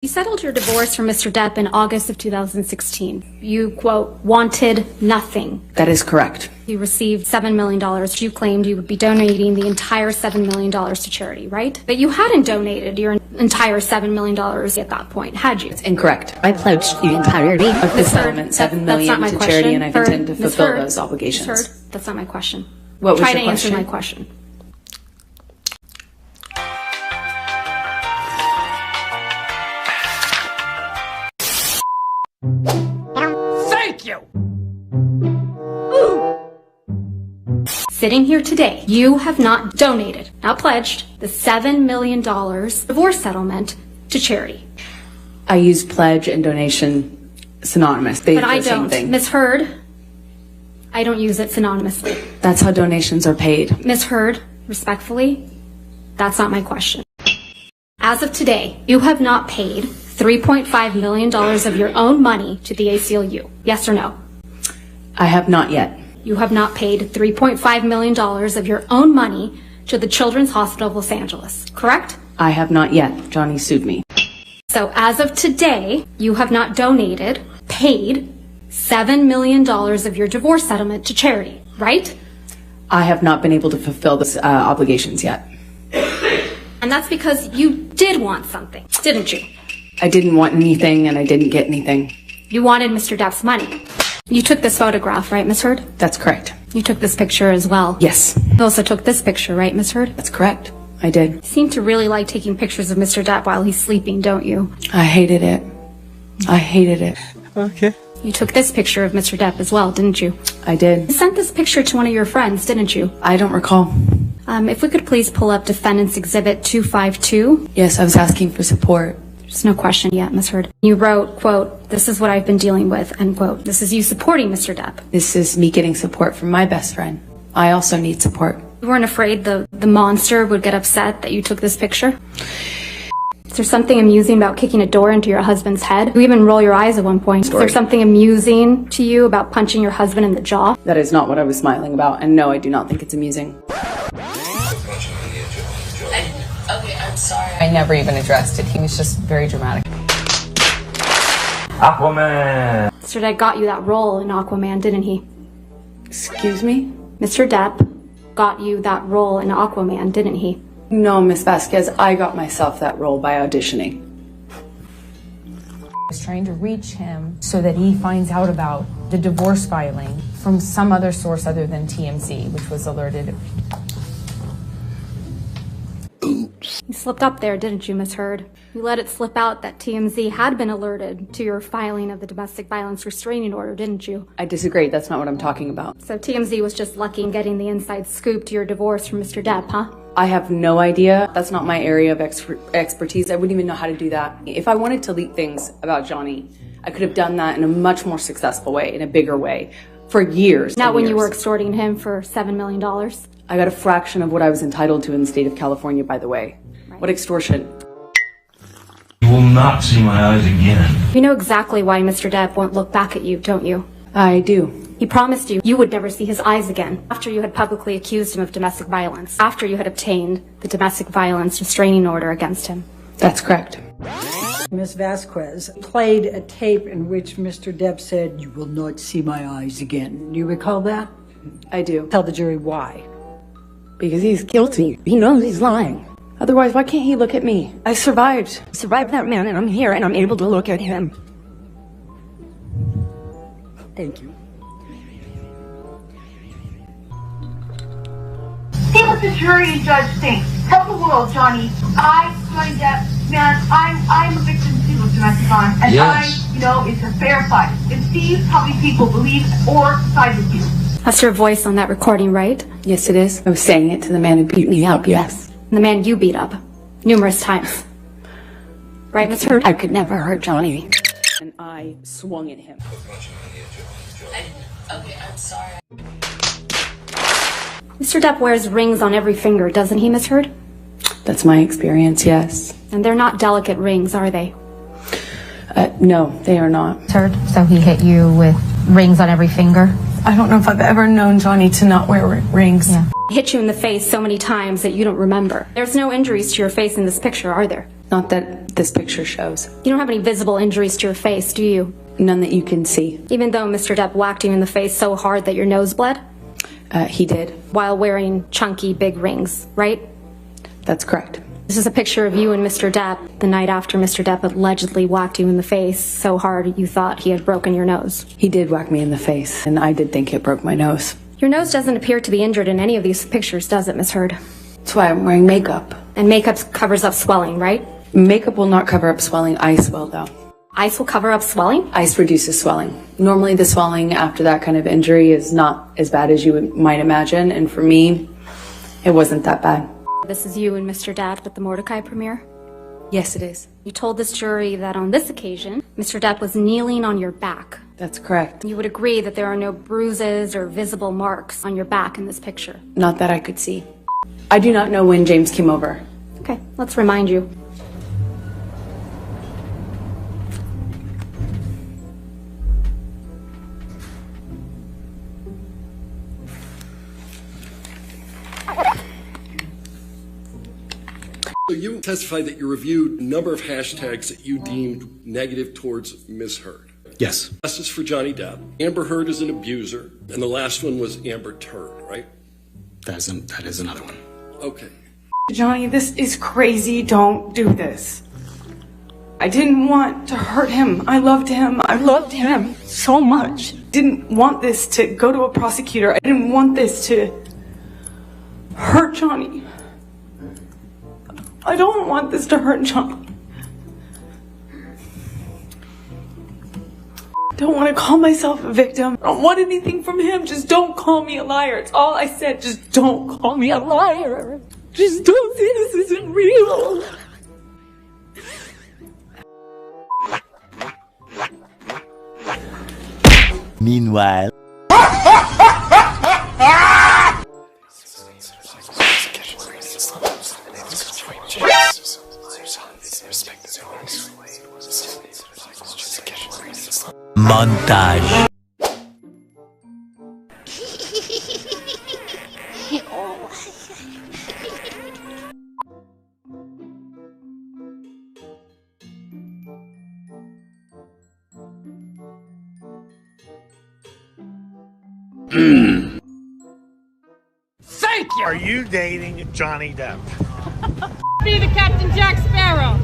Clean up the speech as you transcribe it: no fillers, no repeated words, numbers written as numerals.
You settled your divorce from Mr. Depp in August of 2016. You, quote, wanted nothing. That is correct. You received $7 million. You claimed you would be donating the entire $7 million to charity, right? But you hadn't donated your entire $7 million at that point, had you? It's incorrect. I pledged the entirety Of the settlement, $7 million to charity, and I intend to fulfill those obligations. Ms. Heard, that's not my question. What was your Try to question? answer my question. Thank you! Sitting here today, you have not donated, not pledged, the $7 million divorce settlement to charity. I use pledge and donation synonymous. They But do I the same don't. thing. Ms. Heard, I don't use it synonymously. That's how donations are paid. Ms. Heard, respectfully, that's not my question. As of today, you have not paid $3.5 million of your own money to the ACLU. Yes or no? I have not yet. You have not paid $3.5 million of your own money to the Children's Hospital of Los Angeles, correct? I have not yet. Johnny sued me. So as of today, you have not donated, paid $7 million of your divorce settlement to charity, right? I have not been able to fulfill the obligations yet. And that's because you did want something, didn't you? I didn't want anything and I didn't get anything. You wanted Mr. Depp's money. You took this photograph, right, Ms. Heard? That's correct. You took this picture as well. Yes, You also took this picture, right, Ms. Heard? that's correct. I did. You seem to really like taking pictures of Mr. Depp while he's sleeping, don't you? I hated it. I hated it. Okay. You took this picture of Mr. Depp as well, didn't you? I did. You sent this picture to one of your friends, didn't you? I don't recall. If we could please pull up Defendant's Exhibit 252. Yes, I was asking for support. There's no question yet, Ms. Heard. You wrote, quote, "This is what I've been dealing with," end quote. This is you supporting Mr. Depp. This is me getting support from my best friend. I also need support. You weren't afraid the monster would get upset that you took this picture? Is there something amusing about kicking a door into your husband's head? You even roll your eyes at one point. Is there something amusing to you about punching your husband in the jaw? That is not what I was smiling about, and no, I do not think it's amusing. Okay, I'm sorry. I never even addressed it. He was just very dramatic. Aquaman! Mr. Depp got you that role in Aquaman, didn't he? Excuse me? Mr. Depp got you that role in Aquaman, didn't he? No, Miss Vasquez, I got myself that role by auditioning. I was trying to reach him so that he finds out about the divorce filing from some other source other than TMZ, which was alerted. You slipped up there, didn't you, Ms. Heard? You let it slip out that TMZ had been alerted to your filing of the domestic violence restraining order, didn't you? I disagree. That's not what I'm talking about. So TMZ was just lucky in getting the inside scoop to your divorce from Mr. Depp, huh? I have no idea. That's not my area of expertise. I wouldn't even know how to do that. If I wanted to leak things about Johnny, I could have done that in a much more successful way, in a bigger way, for years. Not when you were years. extorting him for $7 million. I got a fraction of what I was entitled to in the state of California, by the way. What extortion? You will not see my eyes again. You know exactly why Mr. Depp won't look back at you, don't you? I do. He promised you would never see his eyes again after you had publicly accused him of domestic violence, after you had obtained the domestic violence restraining order against him. That's correct. Ms. Vasquez played a tape in which Mr. Depp said, "You will not see my eyes again." Do you recall that? I do. Tell the jury why. Because he's guilty. He knows he's lying. Otherwise, why can't he look at me? I survived. I survived that man, and I'm here, and I'm able to look at him. Thank you. See what the jury and judge think. Tell the world, Johnny Johnny Depp, man, I'm a victim too of domestic violence, and Yes. it's a fair fight. And see how many people believe or side with you. That's your voice on that recording, right? Yes, it is. I was saying it to the man who beat me up, yes. And the man you beat up numerous times. Right, Ms. Heard? I could never hurt Johnny. And I swung at him. Okay, I'm sorry. Mr. Depp wears rings on every finger, doesn't he, Ms. Heard? That's my experience, yes. And they're not delicate rings, are they? No, they are not. Heard? So he hit you with rings on every finger? I don't know if I've ever known Johnny to not wear rings. Yeah. Hit you in the face so many times that you don't remember. There's no injuries to your face in this picture, are there? Not that this picture shows. You don't have any visible injuries to your face, do you? None that you can see. Even though Mr. Depp whacked you in the face so hard that your nose bled? He did. While wearing chunky big rings, right? That's correct. This is a picture of you and Mr. Depp the night after Mr. Depp allegedly whacked you in the face so hard you thought he had broken your nose. He did whack me in the face, and I did think it broke my nose. Your nose doesn't appear to be injured in any of these pictures, does it, Miss Heard? That's why I'm wearing makeup. And makeup covers up swelling, right? Makeup will not cover up swelling. Ice will, though. Ice will cover up swelling? Ice reduces swelling. Normally the swelling after that kind of injury is not as bad as you might imagine, and for me, it wasn't that bad. This is you and Mr. Depp at the Mordecai premiere? Yes, it is. You told this jury that on this occasion, Mr. Depp was kneeling on your back. That's correct. You would agree that there are no bruises or visible marks on your back in this picture? Not that I could see. I do not know when James came over. Okay, let's remind you. So you testified that you reviewed a number of hashtags that you deemed negative towards Ms. Heard. Yes. This is for Johnny Depp. Amber Heard is an abuser, and the last one was Amber Turd, right? That is another one. Okay. Johnny, this is crazy. Don't do this. I didn't want to hurt him. I loved him. I loved him so much. Didn't want this to go to a prosecutor. I didn't want this to hurt Johnny. I don't want this to hurt Johnny. I don't want to call myself a victim. I don't want anything from him. Just don't call me a liar. It's all I said. Just don't call me a liar. Just don't say this isn't real. Meanwhile. Montage. Thank you! Are you dating Johnny Depp? Be the Captain Jack Sparrow.